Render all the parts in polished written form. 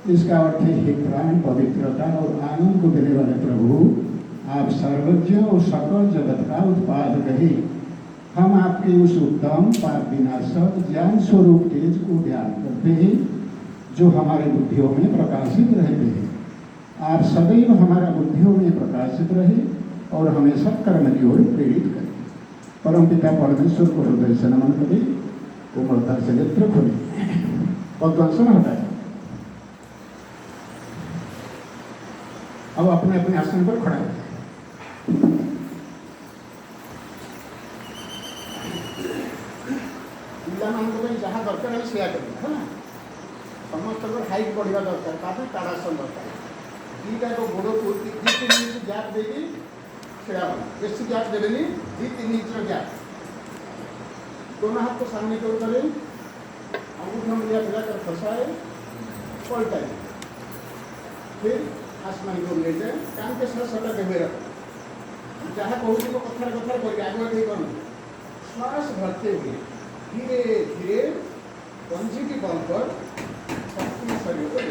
इसका अर्थ है प्राण पवित्रता और आनंद को देने वाले प्रभु, आप सर्वज्ञ और सकल जगत का उत्पादक है। हम आपके उस उत्तम पाप विनाशक ज्ञान स्वरूप तेज को ध्यान करते हैं जो हमारे बुद्धियों में प्रकाशित रहते हैं। आप सदैव हमारा बुद्धियों में प्रकाशित रहे और हमें सत्कर्म की ओर प्रेरित करें। परम पिता परमेश्वर को हृदय से नमन करें, कोमलता से नेत्र खोले, पद्मासन हटाए। अब अपने अपने आसन पर खड़ा है। पिलामान जहाँ दरकार है सेया करें है ना। समस्त हाइट बढ़िया दरकार ताकि ताड़ासन दरकार दीटा को गोड़ को 2-3 इंच गैप देगी सेया बना। बेस गैप देनी 2-3 इंच गैप। दोनों हाथ को सामने की ओर करें, अंगूठा उंगलियां मिलाकर फंसाए, पलटाए, फिर आसमान को ले जाए, कान के साथ सटा हुए रखो। जहाँ कहूँ को कथार कथार करके आगे कहीं करूँ, श्वास भरते हुए धीरे धीरे पंजी की बल पर शक्ति शरीर को ले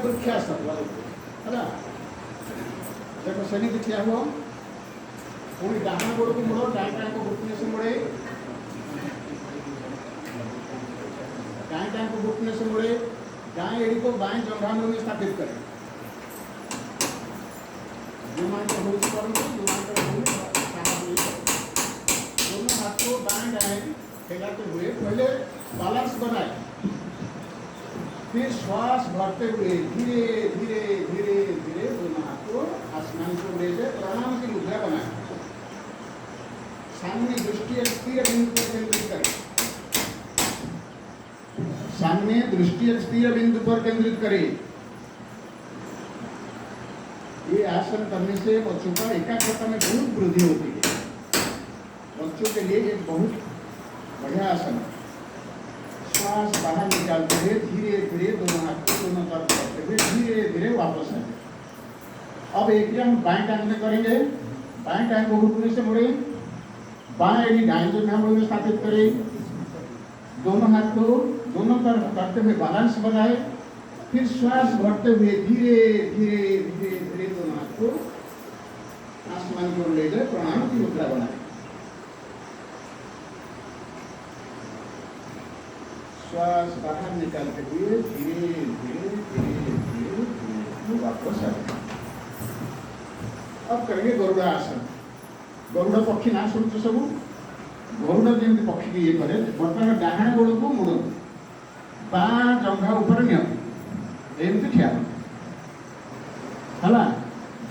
वृक्षासन है। देखो शनि दिखा हुआ पूरी डाहाना गोड़ को मुड़ो, डाइन टाइम को घुटने से मुड़े, डाइन टाइम को घुटने से मुड़े, दाएं एड़ी को बाएं जंघाओं में स्थापित करें। दोनों हाथ को बाएं दाएं फैलाते हुए पहले बैलेंस बनाए, फिर श्वास भरते हुए धीरे धीरे धीरे धीरे दोनों हाथ को आसमान को ले जाए, प्रणाम की मुद्रा बनाए। सामने दृष्टि स्थिर बिंदु पर केंद्रित करें। सामने दृष्टि स्थिर बिंदु पर केंद्रित करें। ये आसन करने से बच्चों का एकाग्रता में बहुत वृद्धि होती है। बच्चों के लिए एक बहुत बढ़िया आसन है। श्वास बाहर निकालते हुए धीरे धीरे दोनों हाथ को दोनों तरफ करते हुए धीरे धीरे वापस आए। अब एक हम बाएं टांग में करेंगे, बाएं टांग को घुटने से मुड़े, बाएं एड़ी दाएं जंघा में स्थापित करें, दोनों हाथ को दोनों तरफ करते हुए बैलेंस बनाए, फिर श्वास भरते हुए धीरे धीरे धीरे धीरे दोनों हाथ को आसमान की ओर ले जाए, प्रणाम की मुद्रा बनाए। श्वास बाहर निकालते हुए धीरे धीरे धीरे धीरे वापस आए। अब करेंगे गरुड़ा आसन। गरुड़ पक्षी ना शुणु सब गरुड़ जमी पक्षी की ये करे, बर्तमान डाहाण गोड़ को मुड़, बाँ जंघा ऊपर नियम ठिया है।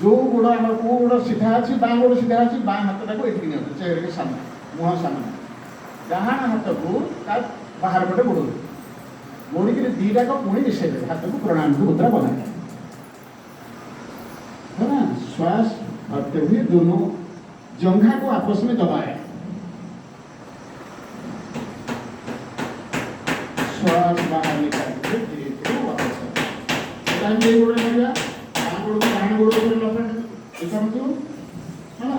जो गोड़ आम को गोड़ सीधा अच्छी, बाँ गोड़ सीधा अच्छी, बाँ हाथ को ये चेहरे के सामने मुह सामने, डाहाण हाथ को बाहर पटे मुड़ मोड़ी के दीटा को पुणी मिसे हाथ को प्रणाम की मुद्रा बनाए है ना। श्वास भरते हुए दोनों जंघा को आपस में दबाए, श्वास बाहर निकालते हुए धीरे धीरे वापस आए। ये गोड़ लगा डाहाण गोड़ पर लपेट देखो है ना।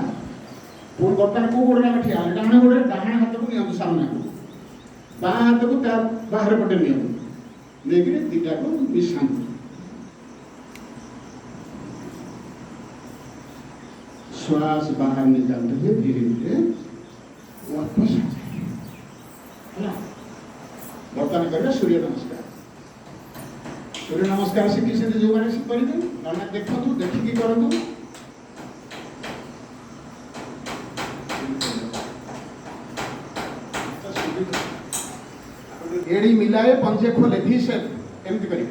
पूर्ण बर्तन को गोड़ ना ठिया डाहाण गोड़ डाहाण हाथ को नियम सामने को, बाँ हाथ को बाहर पटे नियम लेकिन दीटा को विश्राम। श्वास बाहर निकालते हुए धीरे धीरे वापस बर्तन करें सूर्य नमस्कार। सूर्य नमस्कार शिखी से जो मैंने करेंगे देखु देखिकी करूँ। एड़ी मिलाए पंजे खोले वी शेप एमती करी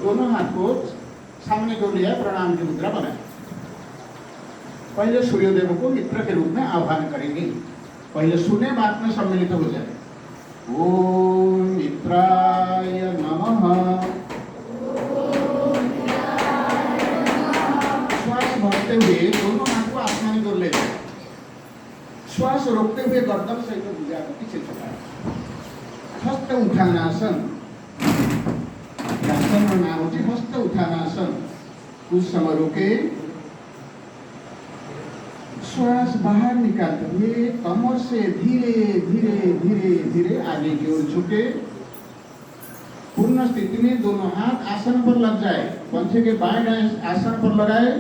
दोनों हाथ को सामने को लिया प्रणाम की मुद्रा बनाए। पहले सूर्यदेव को मित्र के रूप में आह्वान करेंगे। पहले सुने बात में सम्मिलित हो जाए। ओम मित्राय नमः। श्वास भरते हुए दोनों हाथ को आसमान को ले जाए। श्वास रोकते हुए गर्दन सहित भुजा को पीछे झुकाए। हस्त उठानासन नाम होती हस्त उठानासन। कुछ समय रोके, श्वास बाहर निकालते हुए कमर से धीरे धीरे धीरे धीरे आगे की ओर झुके। पूर्ण स्थिति में दोनों हाथ आसन पर लग जाए। पंजे के बाएं आसन पर लगाए।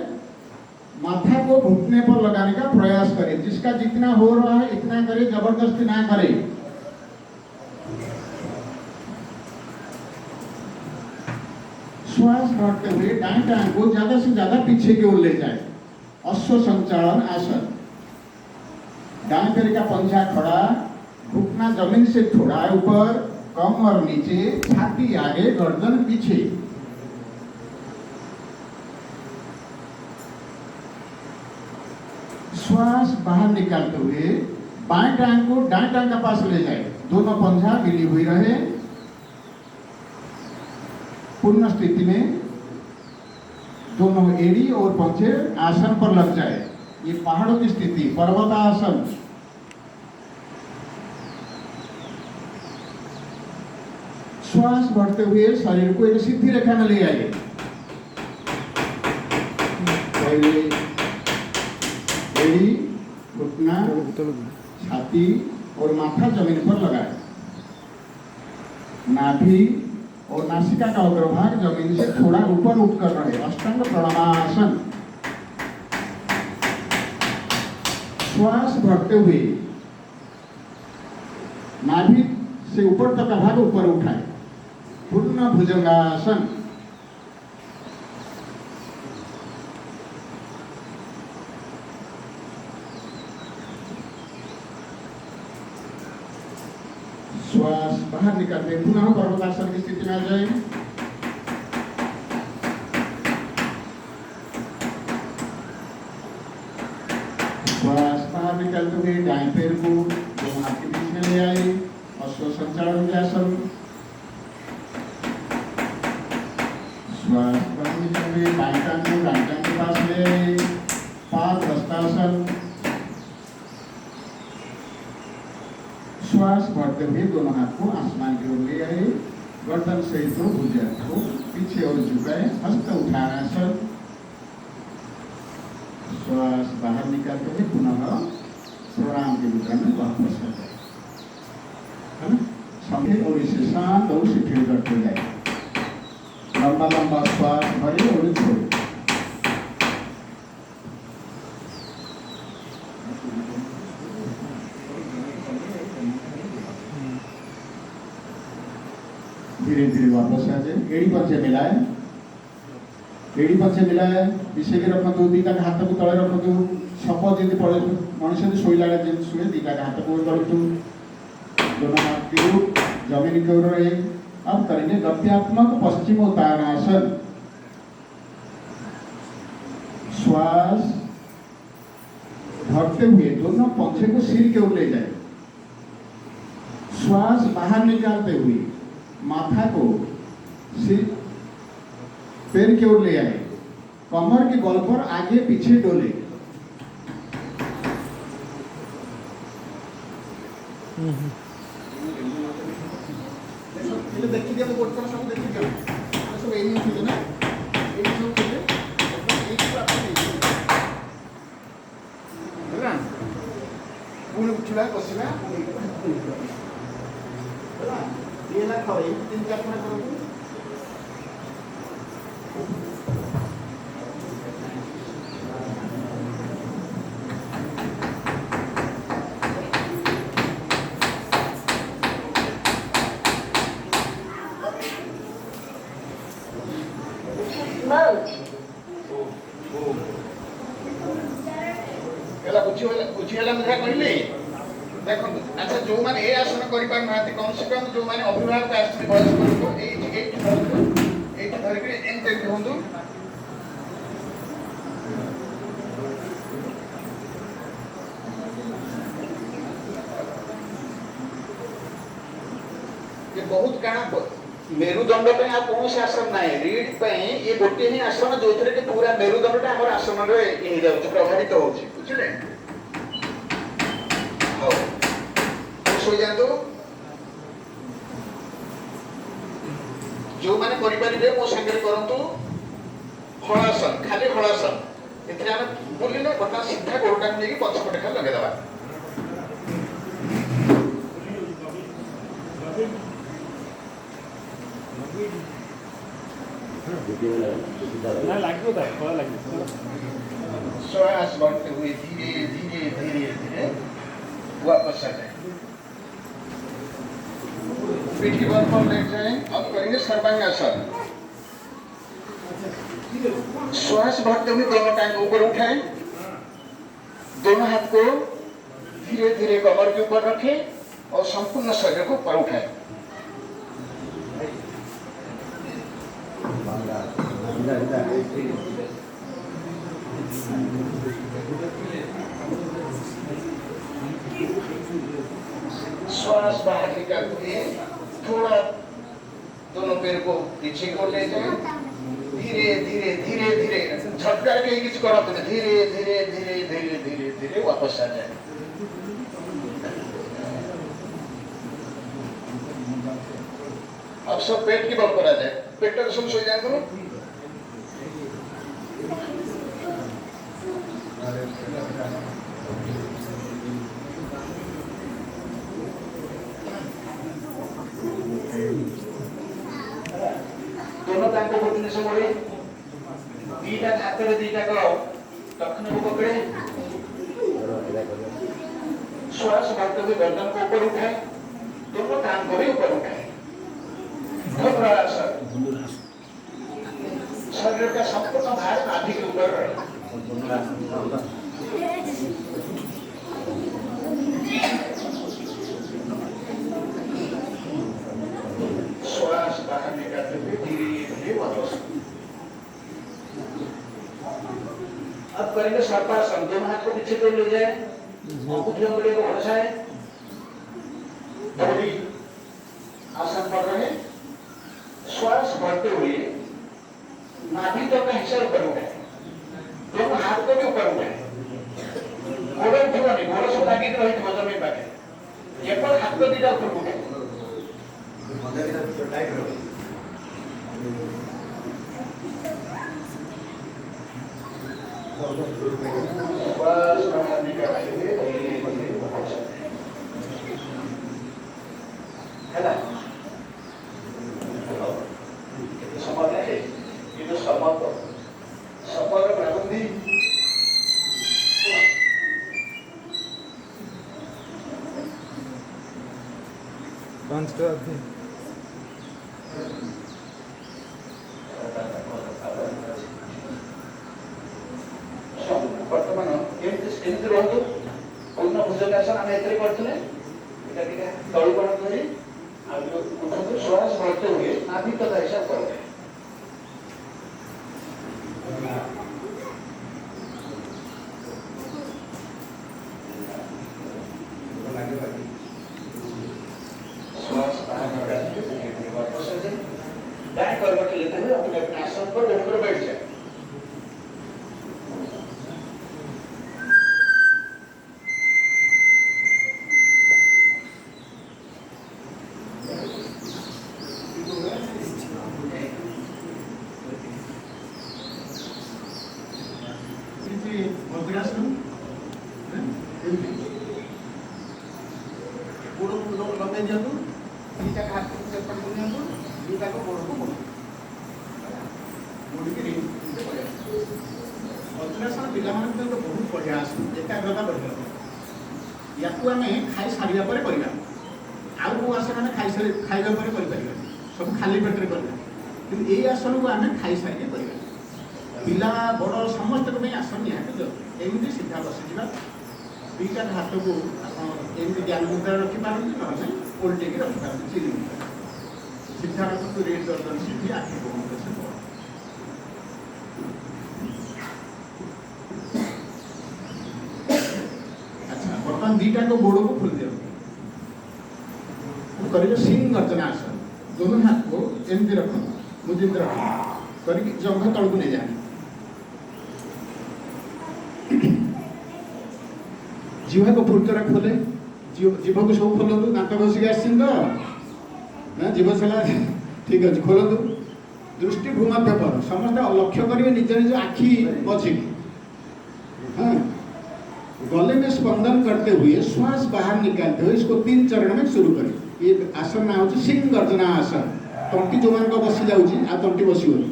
माथा को घुटने पर लगाने का प्रयास करें। जिसका जितना हो रहा है इतना करे, जबरदस्ती ना करे। श्वास भरते हुए दाएं टांग को ज्यादा से ज्यादा पीछे की ओर ले जाए। अश्व संचालन आसन। दाएं पैर का पंजा खड़ा, घुटना जमीन से थोड़ा ऊपर, कमर नीचे, छाती आगे, गर्दन पीछे। श्वास बाहर निकालते हुए बाएं टांग को दाएं टांग का पास ले जाए। दोनों पंजा मिली हुई रहे। पूर्ण स्थिति में दोनों एड़ी और पंजे आसन पर लग जाए। ये पहाड़ों की स्थिति, पर्वतासन। श्वास भरते हुए शरीर को एक सीधी रेखा में ले आइए। पहले एड़ी, घुटना, छाती और माथा जमीन पर लगाए। नाभि और नासिका का अग्रभाग जमीन से थोड़ा ऊपर उठकर रहे। अष्टांग प्रणामासन। श्वास भरते हुए नाभि से ऊपर तक का भाग ऊपर उठाए। पूर्ण भुजंगासन। श्वास बाहर निकालते पुनः पर्वतासन की स्थिति में आ जाए। श्वास बाहर निकालते हुए दाएं पैर को दोनों हाथ के बीच में ले आए। अश्व संचालन आसन। श्वास बाहर निकालते हुए बाएं टांग को दाएं टांग के पास ले आए। पाद हस्तासन। श्वास भरते हुए दोनों हाथ को आसमान की ओर ले आए। गर्दन सहित भुजा को पीछे और झुकाए। हस्त उठानासन। श्वास बाहर निकालते हुए पुनः प्रणाम की मुद्रा में वापस आ जाए। है ना? समय और इसे शांत और शिथिल करते जाए। लंबा लंबा श्वास भरे और छोड़े। धीरे धीरे वापस आ जाए। एड़ी पंचे मिलाए। एड़ी पंचे मिलाए। पीछे के रखु। दीटा हाथ को तले रखु। सप जी पड़े मनुष्य शोला जी शुए। दीटा हाथ को रखु। दोनों हाथ की जमीन की ओर रहे। अब करेंगे गत्यात्मक पश्चिमोत्तानासन। श्वास भरते हुए दोनों पंजे को सिर की ओर ले जाए। श्वास बाहर निकालते हुए माथा को सिर पैर की ओर ले आए। कमर के बल पर आगे पीछे डोले। देखिए सब देखिए सब यही थे ना। सब थे पुणी उठा बसवा ये ना खाओ। 3-4 मिनट करो। Mode. Ela continua बुझीगला मुझे कहली देखो अच्छा जो माने ए आसन करि पार नाते कम से कम जो माने अभिभावक आसते वयस्क लोक ए धर के एंटे होंदु ये बहुत काना मेरुदंड पे आ कौन से आसन ना है रीड पे ये गोटे ही आसन जो थरे के पूरा मेरुदंड टा हमर आसन रे ए जाउ प्रभावित हो छी बुझले हो सो जातो जो माने करि परिबे मो संगे करंतु हळासन खाली हळासन एथरे हम बोलिले बता सीधा गोरटा नेकी पछ पटे खाली लगे दबा ना लागो था पता लगी श्वास बढ़ते हुए धीरे धीरे धीरे धीरे वापस आ जाए पीठ की बल पर लेट जाएं अब करेंगे सर्वांगासन श्वास बढ़ते हुए दोनों टांग ऊपर उठाएं दोनों हाथ को धीरे धीरे कमर के ऊपर रखें और संपूर्ण शरीर को ऊपर उठाएं श्वास बाहर निकालते हुए थोड़ा दोनों पैर को पीछे को ले जाए धीरे धीरे धीरे धीरे झटका के कुछ करो तो धीरे धीरे धीरे धीरे धीरे धीरे वापस आ जाए अब सब पेट की बल करा जाए पेट को सुन सो जाए करो दोनों टांग को घुटने से मोड़े दीटा हाथ में दीटा को दक्षिण को पकड़े श्वास भरते हुए गर्दन को ऊपर उठाए दोनों टांग को भी ऊपर उठाए शरीर का संपूर्ण भार नाभि के ऊपर रहे श्वास बाहर निकालते हुए धीरे धीरे वापस अब करेंगे सर्पासन दोनों हाथ को पीछे ले जाए अंगुलियों को घुसाए थोड़ी आसन पर रहे श्वास भरते हुए नाभि तक का हिस्सा ऊपर उठाए दोनों हाथ को भी ऊपर उठाए गोड़ उठिबनी गोड़ सब लागी रही जमीन पाखे ये पर हाथ को दीटा ऊपर उठाए श्वास बाहर निकालते हुए है ना समाज है ये तो समाज प्रबंधी पांच का वर्तमान एमती रहतु पूर्ण भुजंगासन आम एतरे करथिले एटा टिके तळु कोण धरि आ उठतु श्वास भरते हुए नाभि तक हिसाब करते श्वास बाहर निकालते हुए वापस आ जाए दाएं करवट लेते हुए अपने अपने आसन पर बैठकर बैठ जाए लगे दिखाँ दीटा हाथ को चप्पल दिखाँ दीटा को गोड़ को मोड़ मोड़ी वज्रासन पिला बहुत बढ़िया आसन एकाग्रता बढ़िया या आम खाई सारा पर आउ कौ आसन आम खाइबा पर सब खाली पेटे कर आसन को आम खाई सारे कर पिला बड़ समस्त आसन निहत एमती सीधा बस दुईटा हाथ को एमती ज्ञान मुद्रा रखिपारती ना ओल्टेक रखिपारती चिरी मुद्रा सीधा रखु रेड गर्दन सीधी आखि बंद से अच्छा बर्तमान दुईटा को गोड़ को खोल दियो करिए सिंह गर्जना आसन दोनों हाथ को एमती रखो मुद्रित रखो करके जंघ तल को ले जाए जीवा को फुर्तरा खोले जीव को सब खोलु दांत घषिक आसन तो जीव सारा ठीक अच्छे खोलु दृष्टि भूमध्य पर समस्त लक्ष्य करेंगे निज निज आखि मझी हाँ गले में स्पंदन करते हुए श्वास बाहर निकालते हुए इसको 3 चरण में शुरू करें। ये आसन ना हो सिंह गर्जना आसन तंटी जो मान बसी जाऊँगी आ तंटी बसोनी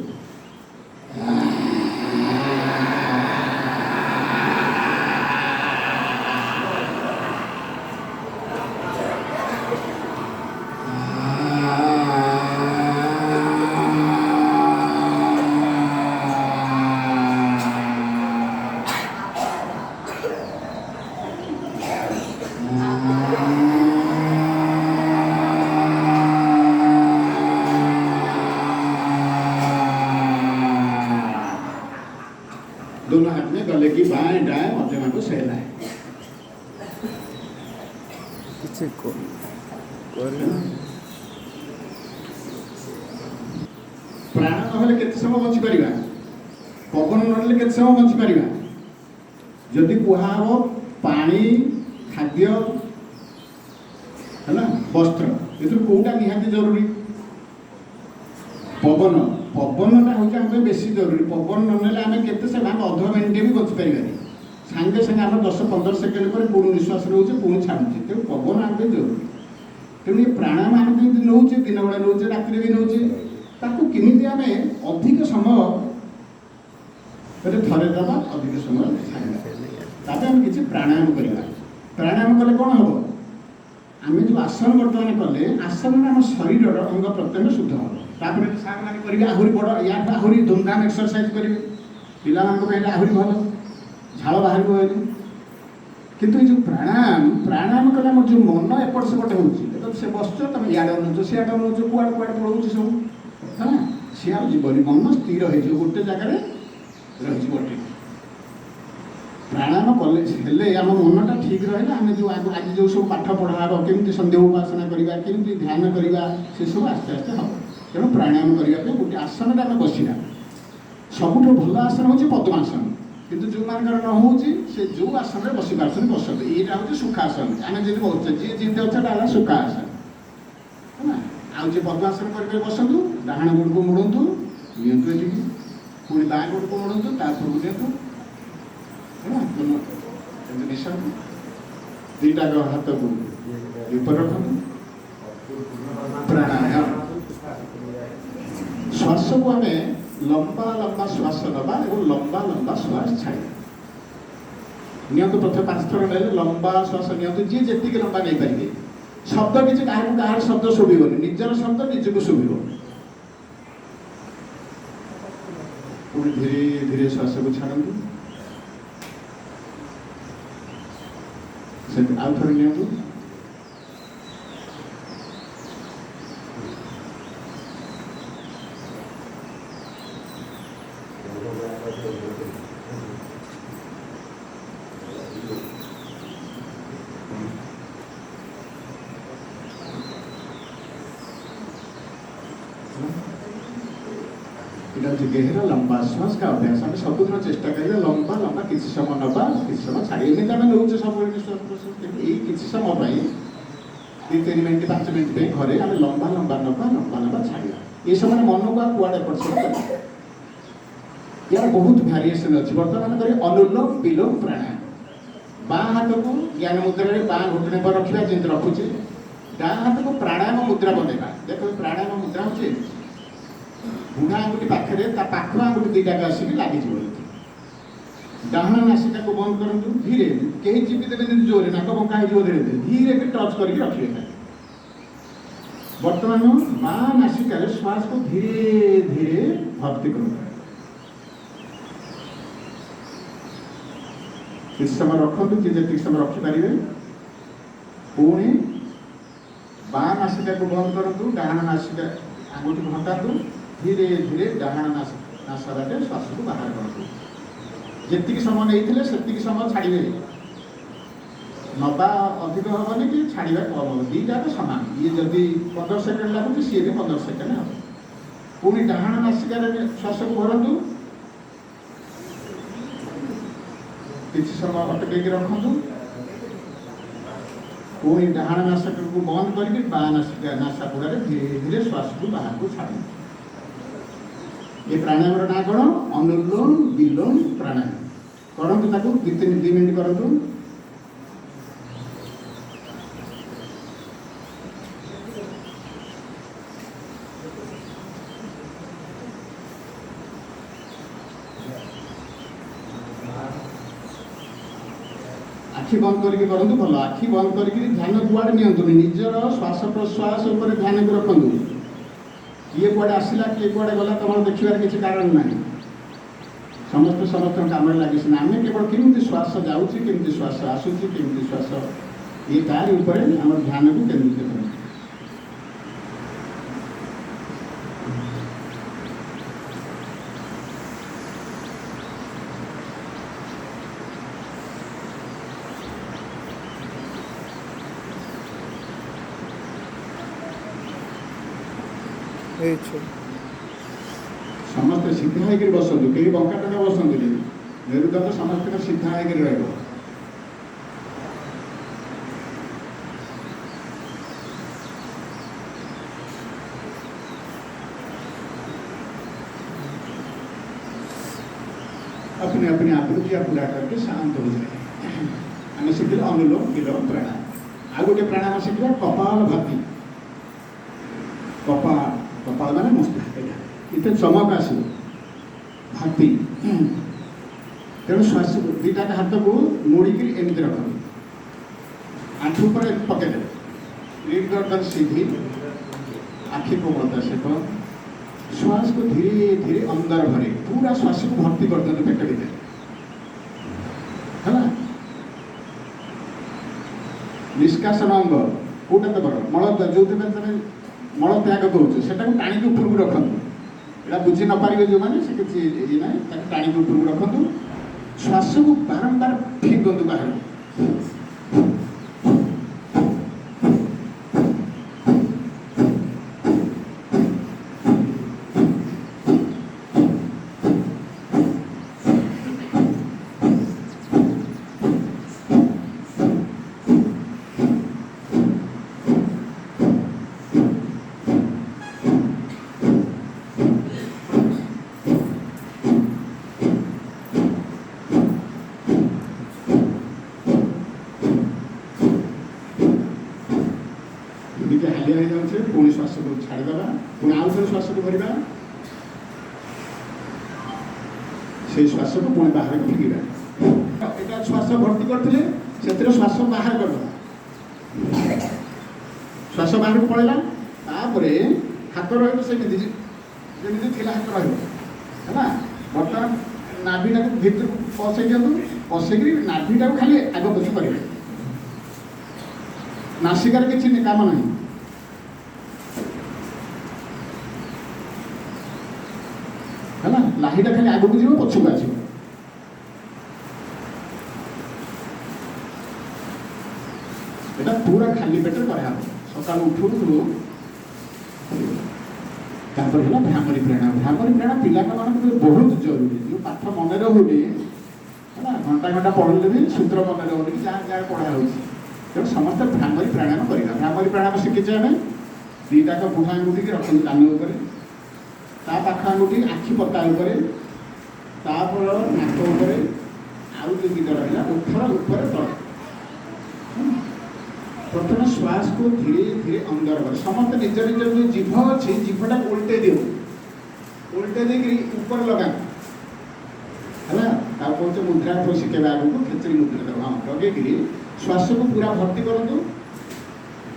दोनों हाथ में गले की बाएं दाएं मध्यमा को सहलाए प्राण नहले केते समय बंची परिबा पवन नहले केते समय बंची परिबा जदि कुहा हो पानी खाद्य है ना वस्त्र ये कोटा निहाती जरूरी पवन पवनटा हूँ आम बेसी जरूरी पवन ना आम के अध मिनिटे भी बची पारे सागे सागे आम 10-15 सेकेंड पर पुणी निश्वास रोचे पुणी छाड़ुचे तेणु पवन आम जरूरी तेणु ये प्राणायाम आम जमी नौचे दिन बेला नौचे राति भी नौचे ताकू केमी आम अधिक समय थे दबा अधिक समय छाड़ा आम किसी प्राणायाम करवा प्राणायाम कले कौन हम आम जो आसन बर्तमान कले आसन आम शरीर अंग प्रत्यंग शुद्ध हम तापर सार मैंने करेंगे आहरी बड़ या आहरी धूमधाम एक्सरसाइज करेंगे पिला आहरी भल झाड़ बाहर को किंतु ये जो प्राणायाम कले आम जो मन एपट सेपट हो बस तुम इे नौच सियाड़े नौच कुआड़े कुआड़े पड़ो सब हाँ सी आवन मन स्थिर हो गोटे जगार रही प्राणायाम कले हेले आम मनटा ठीक रहा आम जो आज जो सब पाठ पढ़ा केमी संध्या उपासना करवा केमी ध्यान करवा से सब आस्ते आस्ते हम तेणु प्राणायाम करने गोटे आसन आम बसला सबुठ भल आसन हूँ पद्मासन किंतु जो मान न हो जो आसन में बस पार्सन बसते यहाँ हूँ सुखासन आम जी बसुचे जी जीते अच्छे सुखासन है ना आज पद्मासन करके बसतु डाण गोड़ को मोड़ू नियंतु ये पुणी बाँ गोड़ को मोड़ू तापर दिंतु है ना निशा दीटा हाथ को ऊपर रखु प्राणायाम श्वास को आम लंबा लंबा श्वास नवा और लंबा लंबा श्वास छाड़ा नियंतु प्रथम 5 थर ना लंबा श्वास नियंतु जी जी लंबा नहीं पारे शब्द किसी क्या शब्द शुभन निजर शब्द निजक शुभ पुणी धीरे धीरे श्वास को छाड़ू आउ थे नियंतु गहरा लंबा श्वास का अभ्यास आम सबुदिन चेष्टा करें लंबा लंबा किसी समय नवा किसी समय छाड़ी एमती आम नौचे सब किसी समय 2-3 मिनट 5 मिनट घरे आम लंबा लंबा नवा लंबा लंबा छाड़ा ये समय मन को कुआड़े एपट यार बहुत भेरिएसन अच्छी बर्तमान करें अनुलोम विलोम प्राणायाम बाँ हाथ को ज्ञान मुद्रा बाँ घुटने पर रखा जमी रखुचे डाँ हाथ को प्राणायाम मुद्रा बनवा देखो प्राणायाम मुद्रा हो बुढ़ा आंगुठी पाखे पाख आंगुठी दुईटा आसिक लगे डाण नासिका को बंद करूँ धीरे कहीं चिपी देवे जोरे नाक बंका हो धीरे धीरे टच करके रखिए बर्तमान माँ नासिका श्वास को धीरे धीरे भर्ती करूँ କିଛି ସମୟ ରଖନ୍ତୁ, ଯିଏ ଯେତିକି ସମୟ ରଖିପାରିବେ। ପୁଣି ବାଁ ନାସିକାକୁ ବନ୍ଦ କରନ୍ତୁ, ଡାହାଣ ନାସିକା ଆଙ୍ଗୁଠିକୁ ହଟାନ୍ତୁ, ଧୀରେ ଧୀରେ ଡାହାଣ ନାସାରେ ଶ୍ୱାସକୁ ବାହାର କରନ୍ତୁ। ଯେତିକି ସମୟ ନେଇଥିଲେ ସେତିକି ସମୟ ଛାଡ଼ିବେ। ନବା ଅଧିକ ହେବନି କି ଛାଡ଼ିବା କମ୍ ହେବ, ଦୁଇଟାକ ସମାନ। ଇଏ ଯଦି 15 ସେକେଣ୍ଡ ଲାଗୁଛି, ସିଏ ବି 15 ସେକେଣ୍ଡ ହେବ। ପୁଣି ଡାହାଣ ନାସିକାରେ ଶ୍ୱାସକୁ ଭରନ୍ତୁ, କିଛି ସମୟ ଅଟକେଇକି ରଖନ୍ତୁ। ପୁଣି ଡାହାଣ ନାସିକାକୁ ବନ୍ଦ କରିକି ବାଁ ନାସାପୁଡ଼ାରେ ଧୀରେ ଧୀରେ ଶ୍ୱାସକୁ ବାହାରକୁ ଛାଡ଼ନ୍ତୁ। ଏ ପ୍ରାଣାୟାମର ନାଁ କ'ଣ? ଅନୁଲୋମ ବିଲୋମ ପ୍ରାଣାୟାମ। କରନ୍ତୁ, ତାକୁ 2 ମିନିଟ୍ କରନ୍ତୁ। आखि बंद करके करंतु भल। आखि बंद करके ध्यान कुआड़े नियंतुनी, निजर श्वास प्रश्वास उपर ध्यान को रखंतु। किए कुआड़े आसिला किए कुआड़े गला तुम देखिबार किसी कारण नहीं। समस्त समस्त काम लगे सीना आम केवल केमी श्वास जाऊँगी, केमी श्वास आसूची, केमी श्वास ये तारी ऊपर आम ध्यान को केंद्रित कर। समस्त सीधा होकर बसतु, कहीं बंका टका बसतु। मेरुदंड समस्त सीधा होकर रहा। अपने अपने आकृतिया पूरा करके शांत हो जाए। आम शिखिल अनुलोम विलोम प्राणायाम। आ गोटे प्राणायाम शिखा कपाल भाती। कपाल माने मस्तिष्क, इतने चमक आसो भाती। तेणु श्वास दुईटा हाथ को मोड़िकी एमती रख, आंठू पर पकड़े, लीड गर्दन सीधी, आखि कोमलता सहित श्वास को धीरे धीरे अंदर भरे पूरा श्वास को भर्ती कर दिखाते पेट भर है। निष्कासन अंग कौटा तो बड़ मल जो तुम मल त्याग कौच से टाणी उपरକୁ रखନ୍ତୁ। एटा बुझी न पारे जो मैंने से किसी ये ना टाणी उपरକୁ रखନ୍ତୁ। श्वास को बारंबार फिंगतु बाहर। हालिया हो जाए पुणी श्वास को छाड़देवा, पुणी आउ थे श्वास को भरवा, से श्वास को पुणी बाहर फिंगा। यहाँ श्वास भर्ती करते श्वास बाहर कर श्वास बाहर को पड़ेगा। हाथ रही हाथ रहा बर्तमान नाभिटा को भर पसई दिखाँ, पसईक नाभिटा को खाली आग पछ करेंगे। नासिकार किसी काम नहीं। है ना, लाहीटा खाली आगू जीव पछक आस। এটা पूरा खाली पेटे करा सका उठू तापर है भ्रामरी प्राणायाम। भ्रामरी प्राणायाम पिला बहुत जरूरी। जो पाठ मन रोनी है ना, घंटा घंटा पढ़ले भी सूत्र मन रोनी जहाँ जहाँ पढ़ा हो। तेणु समस्त भ्रामरी प्राणायाम करवा। भ्रामरी प्राणायाम शिखीचे आम दुईटाक बुढ़ा आंगुठी की रखते कान उपर, पाख आंगुठी आखि पता उपर, तापर नाक उपर, आउ जो दुईटा रहा ओठर उपर तले। प्रथम श्वास को धीरे धीरे अंदर कर। समस्त निज निज जो जीभ अच्छी जीभटा उल्टे दिव, उल्टे देकर ऊपर लगा है। कहते मुद्रा तो शिखेगा आगे को खेचरी मुद्रा देव। हाँ लगे श्वास को पूरा भर्ती करूँ।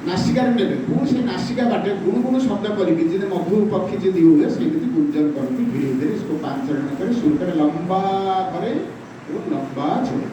नासिकार ने पुणी से नासिका बाटे गुण गुण शब्द करके जी मधु पक्षी जी हुए से गुंजन करके धीरे धीरे इसको 5 चरण करे शुरू करे, लंबा करे लंबा छोड़े।